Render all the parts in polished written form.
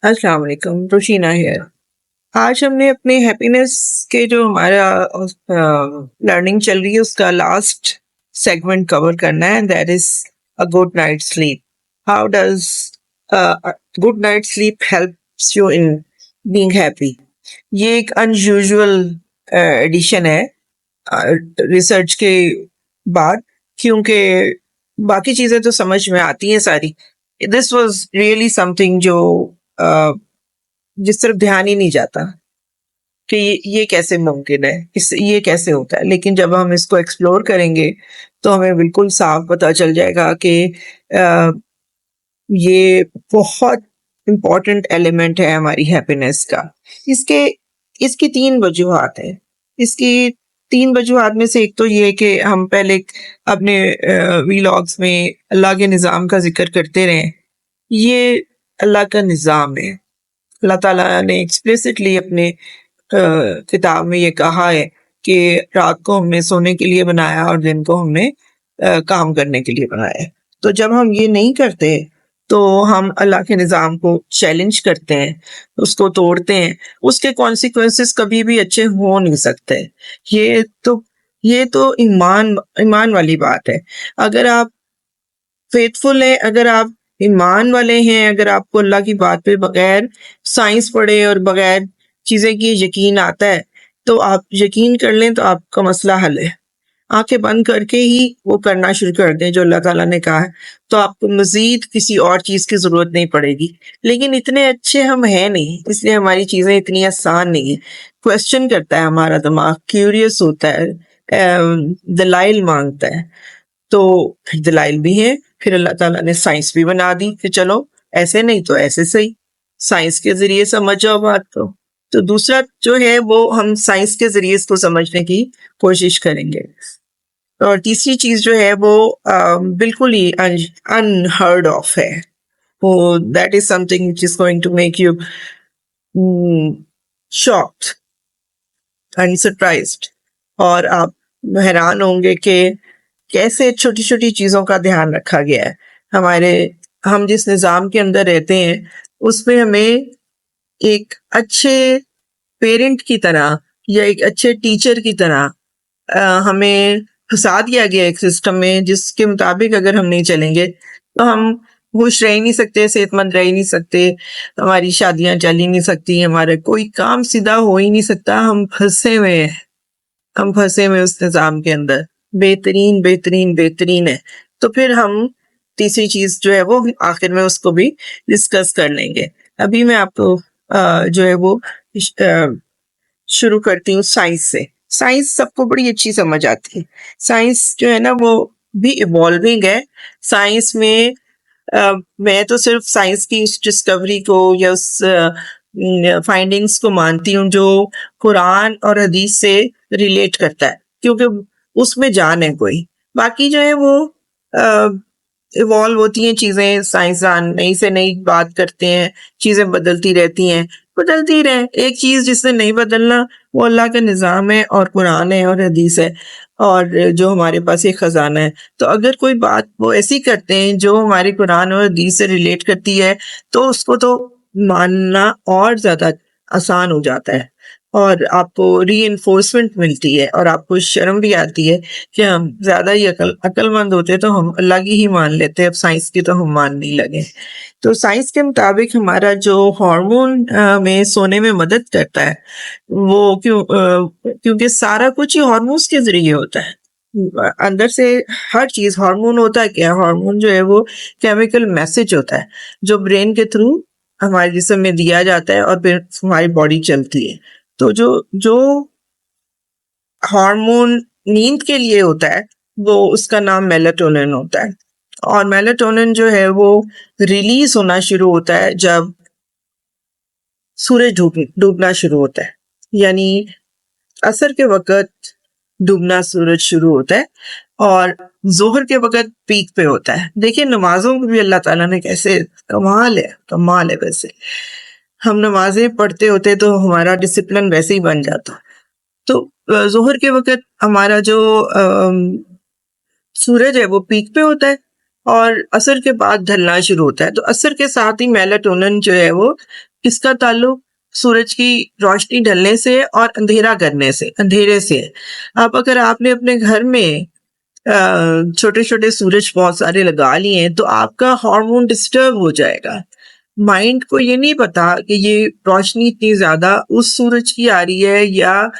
अस्सलाम वालेकुम, रोशीना हियर। आज हमने अपने हैप्पीनेस के जो हमारा लर्निंग चल रही है उसका लास्ट सेगमेंट कवर करना है, that is a good night sleep. How does good night sleep helps you in being happy? ये एक अनयूजुअल एडिशन है रिसर्च के बाद, क्योंकि बाकी चीजें तो समझ में आती हैं सारी। दिस वाज रियली समथिंग जो uh, जिस तरफ ध्यान ही नहीं जाता कि ये कैसे मुमकिन है, ये कैसे होता है। लेकिन जब हम इसको एक्सप्लोर करेंगे तो हमें बिल्कुल साफ पता चल जाएगा कि अ, ये बहुत इम्पोर्टेंट एलिमेंट है हमारी हैप्पीनेस का। इसके इसकी तीन वजूहात हैं। इसकी तीन वजूहात में से एक तो ये है कि हम पहले अपने वीलॉग्स में अल्लाह के निज़ाम का जिक्र करते रहे। ये अल्लाह का निज़ाम है। अल्लाह ताला ने एक्सप्लिसिटली अपने किताब में ये कहा है कि रात को हमने सोने के लिए बनाया और दिन को हमने काम करने के लिए बनाया है। तो जब हम ये नहीं करते तो हम अल्लाह के निज़ाम को चैलेंज करते हैं, उसको तोड़ते हैं, उसके कॉन्सिक्वेंसेस कभी भी अच्छे हो नहीं सकते। ये तो ये तो ईमान ईमान वाली बात है। अगर आप फेथफुल हैं, अगर आप ईमान वाले हैं, अगर आपको अल्लाह की बात पे बगैर साइंस पढ़े और बगैर चीज़ें की यकीन आता है, तो आप यकीन कर लें तो आपका मसला हल है। आँखें बंद करके ही वो करना शुरू कर दें जो अल्लाह ताला ने कहा है, तो आपको मज़ीद किसी और चीज़ की ज़रूरत नहीं पड़ेगी। लेकिन इतने अच्छे हम हैं नहीं, इसलिए हमारी चीज़ें इतनी आसान नहीं हैं। क्वेश्चन करता है हमारा दिमाग, क्यूरियस होता है, दलाइल माँगता है। तो फिर दलाइल भी हैं, फिर अल्लाह ताला ने साइंस भी बना दी कि चलो ऐसे नहीं तो ऐसे सही, साइंस के ज़रिए समझ जाओ बात को। तो दूसरा जो है वो हम साइंस के ज़रिए इसको समझने की कोशिश करेंगे। और तीसरी चीज़ जो है वो बिल्कुल ही अनहर्ड ऑफ है। वो that is something which is going to make you shocked and surprised. और आप हैरान होंगे कि कैसे छोटी-छोटी चीज़ों का ध्यान रखा गया है। हम जिस निज़ाम के अंदर रहते हैं, उसमें हमें एक अच्छे पेरेंट की तरह या एक अच्छे टीचर की तरह हमें फँसा दिया गया है एक सिस्टम में, जिसके मुताबिक अगर हम नहीं चलेंगे, तो हम खुश रह ही नहीं सकते, सेहतमंद रह ही नहीं सकते, हमारी शादियाँ चल ही नहीं सकती, हमारा कोई काम सीधा हो ही नहीं सकता, हम फँसे हुए हैं उस निज़ाम के अंदर। बेहतरीन, बेहतरीन, बेहतरीन है। तो फिर हम तीसरी चीज़ जो है वो आखिर में उसको भी डिस्कस कर लेंगे। अभी मैं आपको जो है वो शुरू करती हूँ साइंस से। साइंस सबको बड़ी अच्छी समझ आती है। साइंस जो है ना वो भी इवॉल्विंग है। साइंस में मैं तो सिर्फ साइंस की उस डिस्कवरी को या उस फाइंडिंग्स को मानती हूँ जो कुरान और हदीस से रिलेट करता है, क्योंकि उसमें जान है कोई। बाकी जो है वो इवॉल्व होती हैं चीज़ें, साइंसदान नई से नई बात करते हैं, चीज़ें बदलती रहती हैं, बदलती रहें। एक चीज़ जिसने नहीं बदलना वो अल्लाह का निज़ाम है और कुरान है और हदीस है और जो हमारे पास एक ख़ज़ाना है। तो अगर कोई बात वो ऐसी करते हैं जो हमारे कुरान और हदीस से रिलेट करती है, तो उसको तो मानना और ज़्यादा आसान हो जाता है और आपको रीइन्फोर्समेंट मिलती है और आपको शर्म भी आती है कि हम ज़्यादा ही अक्लमंद होते तो हम अल्लाह की ही मान लेते, अब साइंस की तो हम मानने लगे। तो साइंस के मुताबिक हमारा जो हार्मोन में सोने में मदद करता है, वो क्योंकि सारा कुछ ही हार्मोन्स के ज़रिए होता है। अंदर से हर चीज़ हार्मोन होता है क्या? हार्मोन जो है वो केमिकल मैसेज होता है, जो ब्रेन के थ्रू हमारे जिस्म में दिया जाता है और फिर हमारी बॉडी चलती है। तो जो हार्मोन नींद के लिए होता है, वो उसका नाम मेलाटोनिन होता है और मेलाटोनिन जो है वो रिलीज़ होना शुरू होता है जब सूरज डूबना शुरू होता है। यानी असर के वक़्त डूबना सूरज शुरू होता है और ज़ोहर के वक़्त पीक पे होता है। देखिए नमाज़ों में भी अल्लाह ताला ने कैसे कमाल है वैसे। हम नमाज़ें पढ़ते होते तो हमारा डिसिप्लिन वैसे ही बन जाता। तो ज़ोहर के वक़्त हमारा जो सूरज है वो पीक पे होता है और असर के बाद ढलना शुरू होता है। तो असर के साथ ही मेलाटोनिन जो है वो इसका ताल्लुक सूरज की रोशनी ढलने से और अंधेरा करने से, अंधेरे से है। अब अगर आपने अपने घर में छोटे-छोटे सूरज बहुत सारे लगा लिए हैं, तो आपका हार्मोन डिस्टर्ब हो जाएगा। माइंड को ये नहीं पता कि ये रोशनी इतनी ज़्यादा उस सूरज की आ रही है या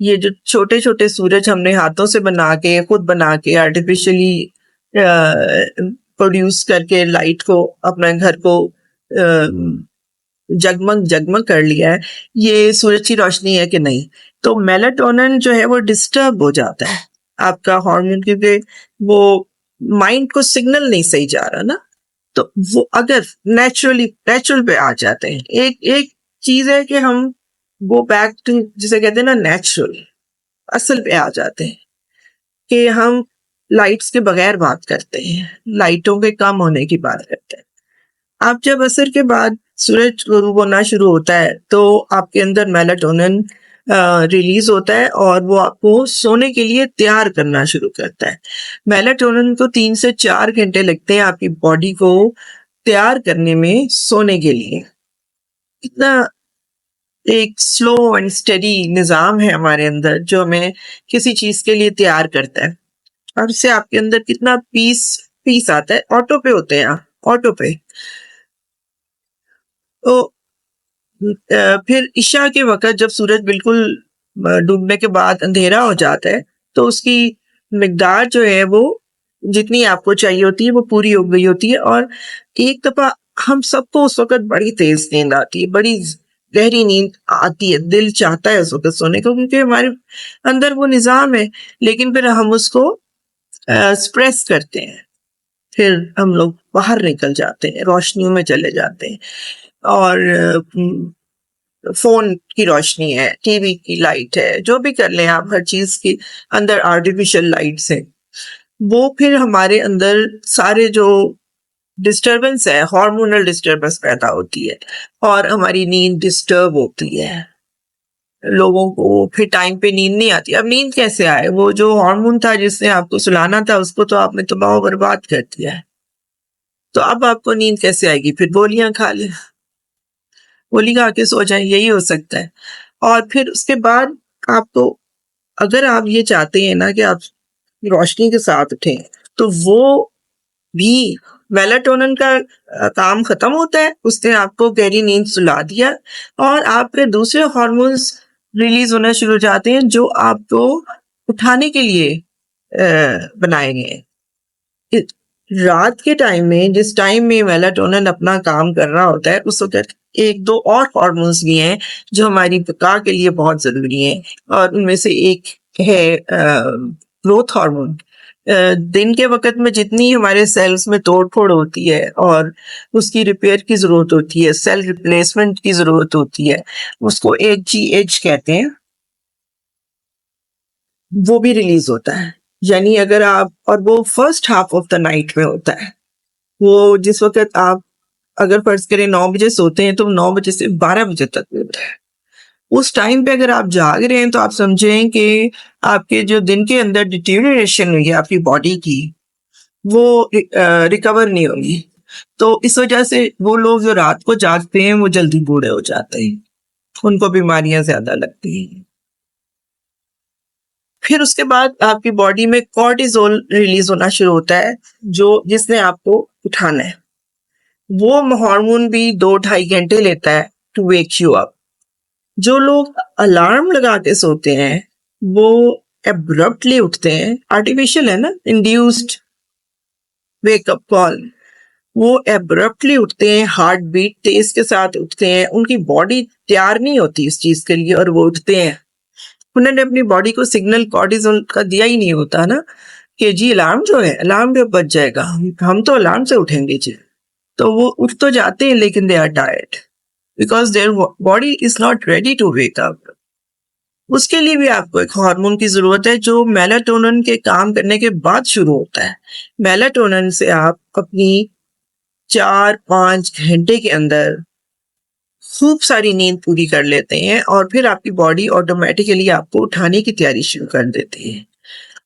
ये जो छोटे-छोटे सूरज हमने हाथों से बना के, खुद बना के आर्टिफ़िशियली प्रोड्यूस करके लाइट को अपने घर को जगमग कर लिया है, ये सूरज की रोशनी है कि नहीं। तो मेलाटोनिन जो है वो डिस्टर्ब हो जाता है आपका हार्मोन, क्योंकि वो माइंड को सिग्नल नहीं सही जा रहा ना। तो वो अगर नेचुरल पे आ जाते हैं, एक एक चीज है कि हम गो बैक टू जिसे कहते हैं ना नेचुरल, असल पे आ जाते हैं कि हम लाइट्स के बगैर बात करते हैं, लाइटों के कम होने की बात करते हैं। आप जब असर के बाद सूरज गुरूब होना शुरू होता है तो आपके अंदर मेलाटोनिन रिलीज होता है और वो आपको सोने के लिए तैयार करना शुरू करता है। मेलाटोनिन को 3 से 4 घंटे लगते हैं आपकी बॉडी को तैयार करने में सोने के लिए। इतना एक स्लो एंड स्टेडी निज़ाम है हमारे अंदर जो हमें किसी चीज़ के लिए तैयार करता है और इससे आपके अंदर कितना पीस आता है। ऑटो पे होते हैं आप, ऑटो पे। तो फिर इशा के वक़्त जब सूरज बिल्कुल डूबने के बाद अंधेरा हो जाता है, तो उसकी मिकदार जो है वो जितनी आपको चाहिए होती है वो पूरी हो गई होती है और एक दफ़ा हम सबको उस वक़्त बड़ी तेज़ नींद आती है, बड़ी गहरी नींद आती है, दिल चाहता है उस वक़्त सोने को क्योंकि हमारे अंदर वो निज़ाम है, लेकिन फिर हम उसको सप्रेस करते हैं। फिर हम लोग बाहर निकल जाते हैं, रोशनियों में चले जाते हैं और फोन की रोशनी है, टीवी की लाइट है, जो भी कर लें आप, हर चीज की अंदर आर्टिफिशियल लाइट्स है, वो फिर हमारे अंदर सारे जो डिस्टरबेंस है, हार्मोनल डिस्टरबेंस पैदा होती है और हमारी नींद डिस्टर्ब होती है। लोगों को फिर टाइम पे नींद नहीं आती। अब नींद कैसे आए? वो जो हार्मोन था जिसने आपको सुलाना था उसको तो आपने तबाह बर्बाद कर दिया है। तो अब आपको नींद कैसे आएगी? फिर गोलियां खा ले, गोली खा के सो जाए, यही हो सकता है। और फिर उसके बाद आपको, अगर आप ये चाहते हैं ना कि आप रोशनी के साथ उठें, तो वो भी मेलाटोनिन का काम खत्म होता है, उसने आपको गहरी नींद सुला दिया और आप फिर दूसरे हार्मोन्स रिलीज होना शुरू हो जाते हैं जो आपको उठाने के लिए बनाए गए हैं। रात के टाइम में, जिस टाइम में मेलाटोनिन अपना काम कर रहा होता है, उस वक्त एक दो और हार्मोन्स भी हैं जो हमारी बका के लिए बहुत जरूरी हैं और उनमें से एक है ग्रोथ हार्मोन। दिन के वक्त में जितनी हमारे सेल्स में तोड़-फोड़ होती है और उसकी रिपेयर की ज़रूरत होती है, सेल रिप्लेसमेंट की ज़रूरत होती है, उसको HGH कहते हैं, वो भी रिलीज़ होता है। यानी अगर आप, और वो first half of the night में होता है। वो जिस वक़्त आप अगर फ़र्ज़ करें 9 बजे सोते हैं, तो 9 बजे से 12 बजे तक होता है। उस टाइम पे अगर आप जाग रहे हैं तो आप समझें कि आपके जो दिन के अंदर डिटेरियोरेशन हुई है आपकी बॉडी की, वो रिकवर नहीं होगी। तो इस वजह से वो लोग जो रात को जागते हैं वो जल्दी बूढ़े हो जाते हैं, उनको बीमारियां ज्यादा लगती हैं। फिर उसके बाद आपकी बॉडी में कॉर्टिसोल रिलीज होना शुरू होता है जो जिसने आपको उठाना है। वो हार्मोन भी 2-2.5 घंटे लेता है टू वेक यू अप। जो लोग अलार्म लगा के सोते हैं वो एब्रप्टली उठते हैं, आर्टिफिशियल है ना, इंड्यूस्ड वेकअप कॉल। वो एब्रप्टली उठते हैं, हार्ट बीट तेज के साथ उठते हैं, उनकी बॉडी तैयार नहीं होती इस चीज के लिए और वो उठते हैं। उन्होंने अपनी बॉडी को सिग्नल कॉर्टिसोल का दिया ही नहीं होता ना कि जी अलार्म जो है, अलार्म पे बच जाएगा, हम तो अलार्म से उठेंगे जी। तो वो उठ तो जाते हैं लेकिन they are tired because their body is not ready to wake up. उसके लिए भी आपको एक हार्मोन की जरूरत है जो मेलाटोनिन के काम करने के बाद शुरू होता है। मेलाटोनिन से आप अपनी 4-5 घंटे के अंदर खूब सारी नींद पूरी कर लेते हैं और फिर आपकी बॉडी ऑटोमेटिकली आपको उठाने की तैयारी शुरू कर देती है।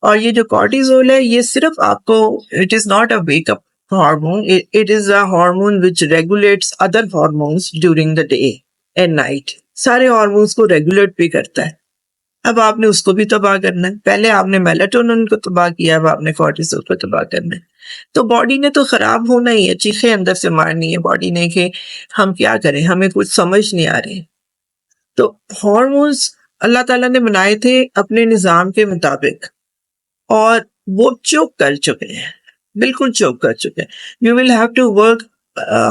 और ये जो कॉर्टिसोल है ये सिर्फ आपको, it is not a wake up hormone. It is a hormone which regulates other hormones during the day and night. सारे hormones को regulate भी करता है. अब आपने उसको भी तबाह करना है. पहले आपने मेलाटोनिन को तबाह किया, अब आपने कोर्टिसोल को तबाह करना है. तो बॉडी ने तो खराब होना ही है, चीखें अंदर से मारनी है बॉडी ने कि हम क्या करें, हमें कुछ समझ नहीं आ रही. तो हॉर्मोन्स अल्लाह ताला ने बनाए थे अपने निज़ाम के मुताबिक और वो चोक कर चुके हैं, बिल्कुल चोक कर चुके हैं. You will have to work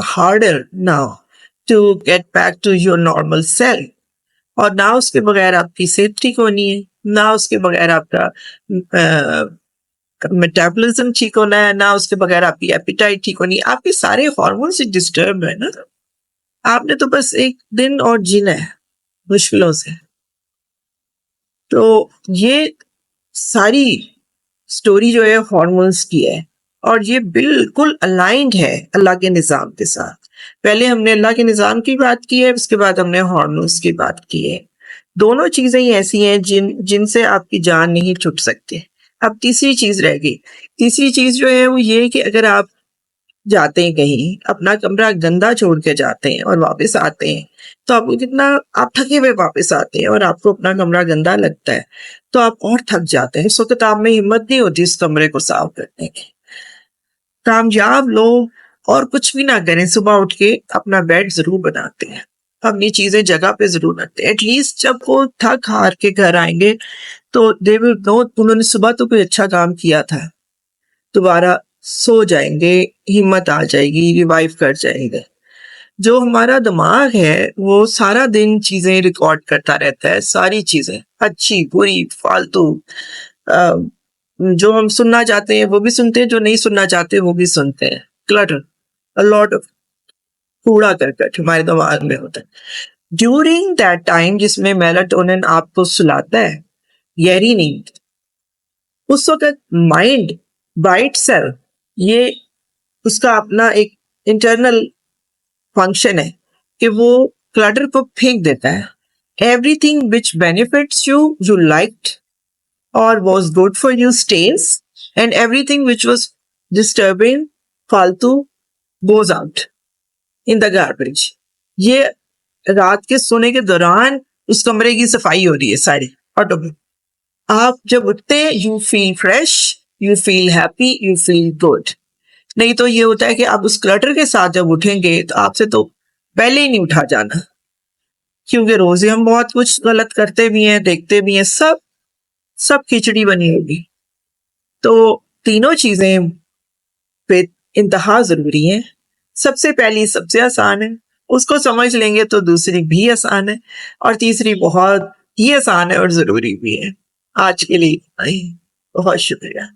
harder now to get back to your normal self. और ना उसके बगैर आपकी सेहत ठीक होनी है, ना उसके बगैर आपका मेटाबॉलिज्म ठीक होना है, ना उसके बगैर आपकी एपिटाइट ठीक होनी है. आपके सारे हार्मोन्स से डिस्टर्ब है ना. आपने तो बस एक दिन और जीना है मुश्किलों से. तो ये सारी स्टोरी जो है हार्मोन्स की है और ये बिल्कुल अलाइंड है अल्लाह के निज़ाम के साथ. पहले हमने अल्लाह के निज़ाम की बात की है, उसके बाद हमने हार्मोन्स की बात की है. दोनों चीजें ही ऐसी हैं जिनसे आपकी जान नहीं छूट सकती. अब तीसरी चीज रह गई. तीसरी चीज जो है वो ये है कि अगर आप जाते हैं कहीं, अपना कमरा गंदा छोड़ के जाते हैं और वापस आते हैं, तो आपको कितना, आप थके हुए वापस आते हैं और आपको अपना कमरा गंदा लगता है, तो आप और थक जाते हैं. इस वक्त आप में हिम्मत नहीं होती इस कमरे को साफ करने की. कामयाब लोग और कुछ भी ना करें, सुबह उठ के अपना बेड जरूर बनाते हैं, अपनी चीजें जगह पे जरूर रखते हैं. एटलीस्ट जब वो थक हार के घर आएंगे तो दे विल नो उन्होंने सुबह तो कोई अच्छा काम किया था. दोबारा सो जाएंगे, हिम्मत आ जाएगी, रिवाइव कर जाएंगे. जो हमारा दिमाग है वो सारा दिन चीजें रिकॉर्ड करता रहता है, सारी चीजें अच्छी बुरी फालतू, जो हम सुनना चाहते हैं वो भी सुनते हैं, जो नहीं सुनना चाहते वो भी सुनते हैं. क्लटर, अ लॉट ऑफ कूड़ा करकट हमारे दिमाग में होता है. ड्यूरिंग दैट टाइम जिसमें मेलाटोनिन आपको सुलाता है, गहरी नींद, उस वक्त माइंड बाइट सेल्फ, ये उसका अपना एक इंटरनल फंक्शन है कि वो क्लटर को फेंक देता है. Everything which benefits you you liked और was good for you stage, and everything which was disturbing, फालतू, goes out in the garbage. ये रात के सोने के दौरान उस कमरे की सफाई हो रही है सारी ऑटोमेटिक. आप जब उठते हैं you feel fresh, you feel happy, you feel good. नहीं तो ये होता है कि आप उस क्लटर के साथ जब उठेंगे तो आपसे तो पहले ही नहीं उठा जाना, क्योंकि रोज ही हम बहुत कुछ गलत करते भी हैं, देखते भी हैं, सब खिचड़ी बनी होगी. तो तीनों चीजें पे इंतहा जरूरी है. सबसे पहली सबसे आसान है, उसको समझ लेंगे तो दूसरी भी आसान है, और तीसरी बहुत ही आसान है और जरूरी भी है. आज के लिए इतना ही. बहुत शुक्रिया.